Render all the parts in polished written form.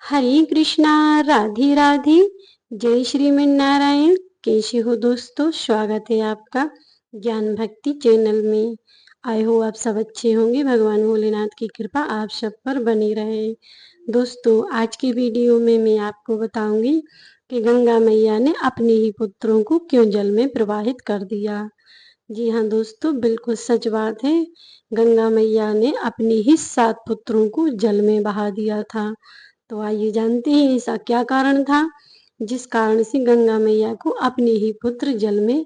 हरे कृष्णा, राधे राधे, जय श्रीमन नारायण। कैसे हो दोस्तों? स्वागत है आपका ज्ञान भक्ति चैनल में। आई हो आप सब अच्छे होंगे। भगवान भोलेनाथ की कृपा आप सब पर बनी रहे। दोस्तों, आज की वीडियो में मैं आपको बताऊंगी कि गंगा मैया ने अपने ही पुत्रों को क्यों जल में प्रवाहित कर दिया। जी हाँ दोस्तों, बिल्कुल सच बात है। गंगा मैया ने अपने ही 7 पुत्रों को जल में बहा दिया था। तो आइए जानते हैं ऐसा क्या कारण था जिस कारण से गंगा मैया को अपने ही पुत्र जल में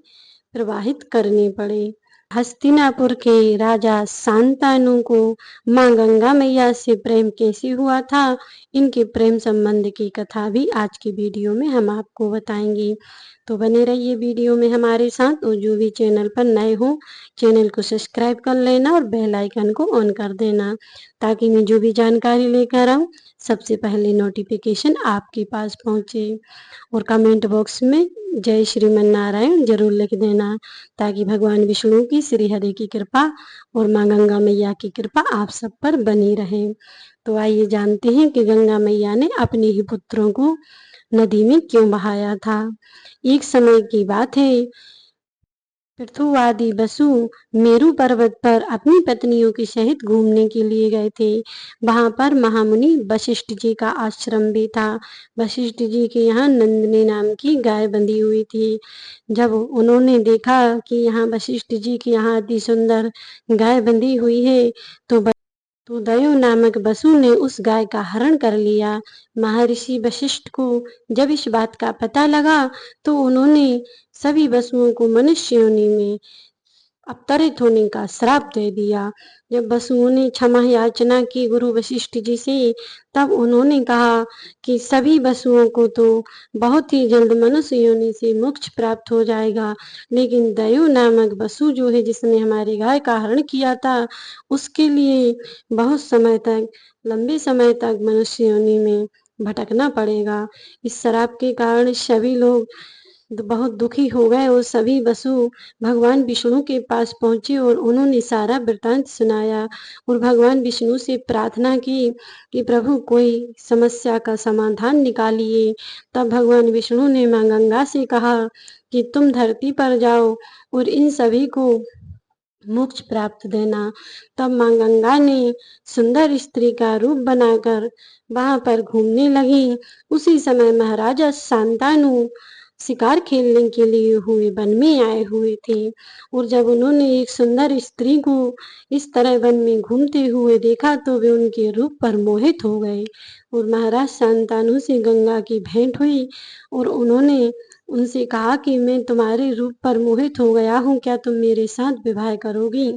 प्रवाहित करने पड़े। हस्तिनापुर के राजा शांतनु को मां गंगा मैया से प्रेम कैसे हुआ था, इनके प्रेम संबंध की कथा भी आज की वीडियो में हम आपको बताएंगे। तो बने रहिए वीडियो में हमारे साथ। और जो भी चैनल पर नए हो, चैनल को सब्सक्राइब कर लेना और बेल आइकन को ऑन कर देना, ताकि मैं जो भी जानकारी लेकर आऊँ सबसे पहले नोटिफिकेशन आपके पास पहुँचे। और कमेंट बॉक्स में जय श्रीमन नारायण जरूर लिख देना, ताकि भगवान विष्णु की, श्री हरि की कृपा और माँ गंगा मैया की कृपा आप सब पर बनी रहे। तो आइए जानते हैं कि गंगा मैया ने अपने ही पुत्रों को नदी में क्यों बहाया था। एक समय की बात है, पृथुवादी बसु मेरू पर्वत पर अपनी पत्नियों के सहित घूमने के लिए गए थे। वहां पर महामुनि वशिष्ठ जी का आश्रम भी था। वशिष्ठ जी के यहाँ नंदिनी नाम की गाय बंधी हुई थी। जब उन्होंने देखा कि यहाँ वशिष्ठ जी के यहाँ अति सुंदर गाय बंधी हुई है, तो दयु नामक बसु ने उस गाय का हरण कर लिया। महर्षि वशिष्ठ को जब इस बात का पता लगा, तो उन्होंने सभी वसुओं को मनुष्य योनि में अवतरित होने का श्राप दे दिया। जब वसुओं ने क्षमा याचना की गुरु वशिष्ठ जी से, तब उन्होंने कहा कि सभी वसुओं को तो बहुत ही जल्द मनुष्य योनि से मोक्ष प्राप्त हो जाएगा, लेकिन दयु नामक वसु जो है, जिसने हमारी गाय का हरण किया था, उसके लिए बहुत समय तक, लंबे समय तक मनुष्य योनि में भटकना पड़ेगा। इस श्राप के कारण सभी लोग बहुत दुखी हो गए और सभी वसु भगवान विष्णु के पास पहुंचे और उन्होंने सारा वृतांत सुनाया और भगवान विष्णु से प्रार्थना की कि प्रभु कोई समस्या का समाधान निकालिए। तब भगवान विष्णु ने मां गंगा से कहा कि तुम धरती पर जाओ और इन सभी को मोक्ष प्राप्त देना। तब मां गंगा ने सुंदर स्त्री का रूप बनाकर वहां पर घूमने लगी। उसी समय महाराजा शांतनु शिकार खेलने के लिए हुए वन में आए हुए थे, और जब उन्होंने एक सुंदर स्त्री को इस तरह वन में घूमते हुए देखा, तो वे उनके रूप पर मोहित हो गए। और महाराज शांतनु से गंगा की भेंट हुई और उन्होंने उनसे कहा कि मैं तुम्हारे रूप पर मोहित हो गया हूँ, क्या तुम मेरे साथ विवाह करोगी?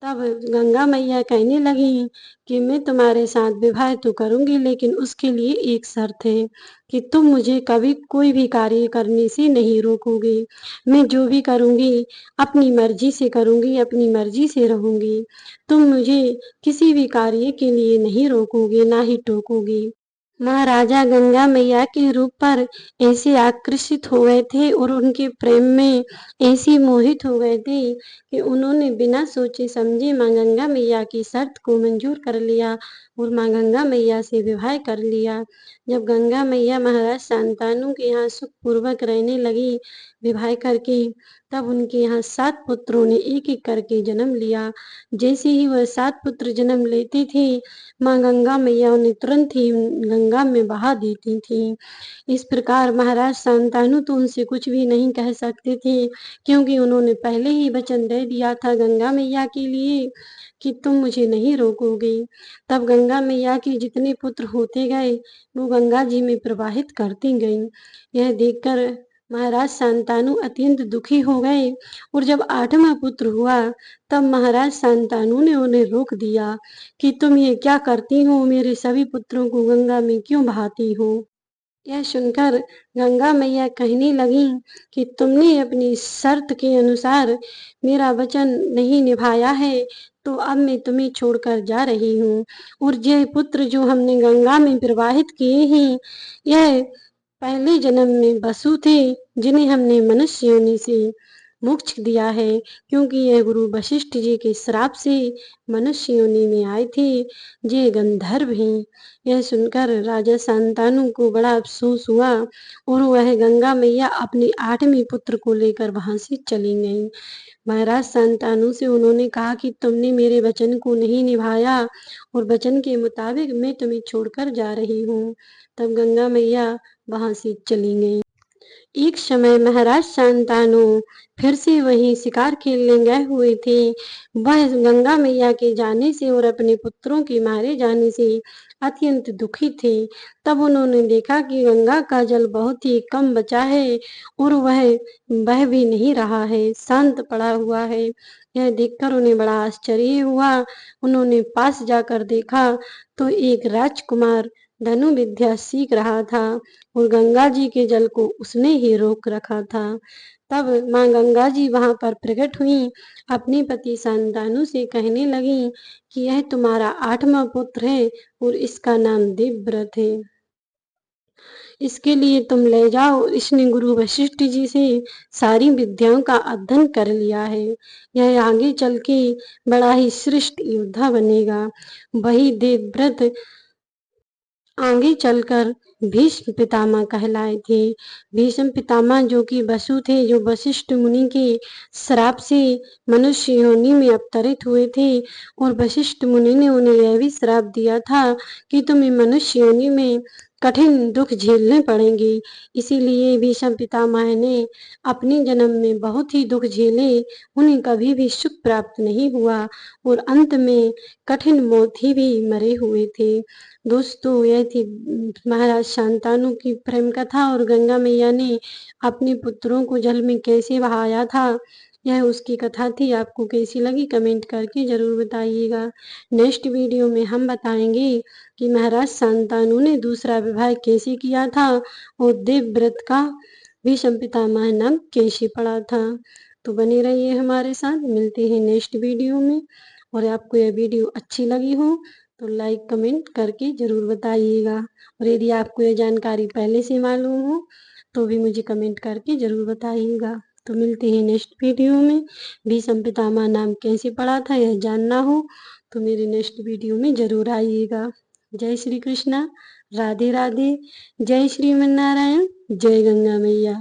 तब गंगा मैया कहने लगी कि मैं तुम्हारे साथ विवाह तो करूंगी, लेकिन उसके लिए एक शर्त है कि तुम मुझे कभी कोई भी कार्य करने से नहीं रोकोगे। मैं जो भी करूंगी अपनी मर्जी से करूंगी, अपनी मर्जी से रहूंगी। तुम मुझे किसी भी कार्य के लिए नहीं रोकोगे, ना ही टोकोगे। महाराजा गंगा मैया के रूप पर ऐसे आकर्षित हो गए थे और उनके प्रेम में ऐसे मोहित हो गए थे कि उन्होंने बिना सोचे समझे मां गंगा मैया की शर्त को मंजूर कर लिया और मां गंगा मैया से विवाह कर लिया। जब गंगा मैया महाराज शांतनु के यहाँ सुखपूर्वक रहने लगी विवाह करके, तब उनके यहाँ 7 पुत्रों ने एक एक करके जन्म लिया। जैसे ही वह 7 पुत्र जन्म लेते थे, मां गंगा मैया उन्हें तुरंत ही गंगा में बहा देती थी। इस प्रकार महाराज शांतनु तो उनसे कुछ भी नहीं कह सकते थे, क्योंकि उन्होंने पहले ही वचन दे दिया था गंगा मैया के लिए कि तुम मुझे नहीं रोकोगे। तब गंगा मैया के जितने पुत्र होते गए, वो गंगा जी में प्रवाहित करती गईं। यह देखकर महाराज शांतनु अत्यंत दुखी हो गए और जब 8वां पुत्र हुआ, तब महाराज शांतनु ने उन्हें रोक दिया कि तुम ये क्या करती हो, मेरे सभी पुत्रों को गंगा में क्यों बहाती हो? यह सुनकर गंगा मैया कहने लगी कि तुमने अपनी शर्त के अनुसार मेरा वचन नहीं निभाया है, तो अब मैं तुम्हें छोड़कर जा रही हूँ। और ये पुत्र जो हमने गंगा में प्रवाहित किए हैं, यह पहले जन्म में वसु थे, जिन्हें हमने मनुष्य योनि से मोक्ष दिया है, क्योंकि यह गुरु वशिष्ठ जी के श्राप से मनुष्य योनि में आए थे। ये गंधर्व हैं। यह सुनकर राजा शांतनु को बड़ा अफसोस हुआ और वह गंगा मैया अपने 8वें पुत्र को लेकर वहां से चली गईं। महाराज शांतनु से उन्होंने कहा कि तुमने मेरे वचन को नहीं निभाया और वचन के मुताबिक मैं तुम्हें छोड़कर जा रही हूँ। तब गंगा मैया वहां से चली गईं। एक समय महाराज शांतनु फिर से वहीं शिकार खेलने गए हुए थे। वह गंगा मैया के जाने से और अपने पुत्रों के मारे जाने से अत्यंत दुखी थे। तब उन्होंने देखा कि गंगा का जल बहुत ही कम बचा है और वह बह भी नहीं रहा है, शांत पड़ा हुआ है। यह देखकर उन्हें बड़ा आश्चर्य हुआ। उन्होंने पास जाकर देखा तो एक राजकुमार धनु विद्या सीख रहा था और गंगा जी के जल को उसने ही रोक रखा था। तब माँ गंगा जी वहां पर प्रकट हुई, अपने पति शांतनु से कहने लगी कि यह तुम्हारा 8वां पुत्र है और इसका नाम देवव्रत है। इसके लिए तुम ले जाओ। इसने गुरु वशिष्ठ जी से सारी विद्याओं का अध्ययन कर लिया है। यह आगे चल के बड़ा ही श्रेष्ठ योद्धा बनेगा। वही देवव्रत आगे चलकर भीष्म पितामह कहलाए थे। भीष्म पितामह जो कि वसु थे, जो वशिष्ठ मुनि के श्राप से मनुष्य योनि में अवतरित हुए थे और वशिष्ठ मुनि ने उन्हें यह भी श्राप दिया था कि तुम्हें मनुष्य योनि में कठिन दुख झेलने पड़ेंगे। इसीलिए भीष्म पितामह ने अपने जन्म में बहुत ही दुख झेले। उन्हें कभी भी सुख प्राप्त नहीं हुआ और अंत में कठिन मौत ही भी मरे हुए थे। दोस्तों, यह थी महाराज शांतनु की प्रेम कथा और गंगा मैया ने अपने पुत्रों को जल में कैसे बहाया था, यह उसकी कथा थी। आपको कैसी लगी कमेंट करके जरूर बताइएगा। नेक्स्ट वीडियो में हम बताएंगे कि महाराज शांतनु ने दूसरा विवाह कैसे किया था और देवव्रत का भीष्म पितामह नाम कैसे पड़ा था। तो बने रहिए हमारे साथ, मिलते हैं नेक्स्ट वीडियो में। और आपको यह वीडियो अच्छी लगी हो तो लाइक कमेंट करके ज़रूर बताइएगा और यदि आपको यह जानकारी पहले से मालूम हो तो भी मुझे कमेंट करके ज़रूर बताइएगा। तो मिलते हैं नेक्स्ट वीडियो में। भीष्म पितामह नाम कैसे पड़ा था यह जानना हो तो मेरे नेक्स्ट वीडियो में ज़रूर आइएगा। जय श्री कृष्णा, राधे राधे, जय श्रीमन नारायण, जय गंगा मैया।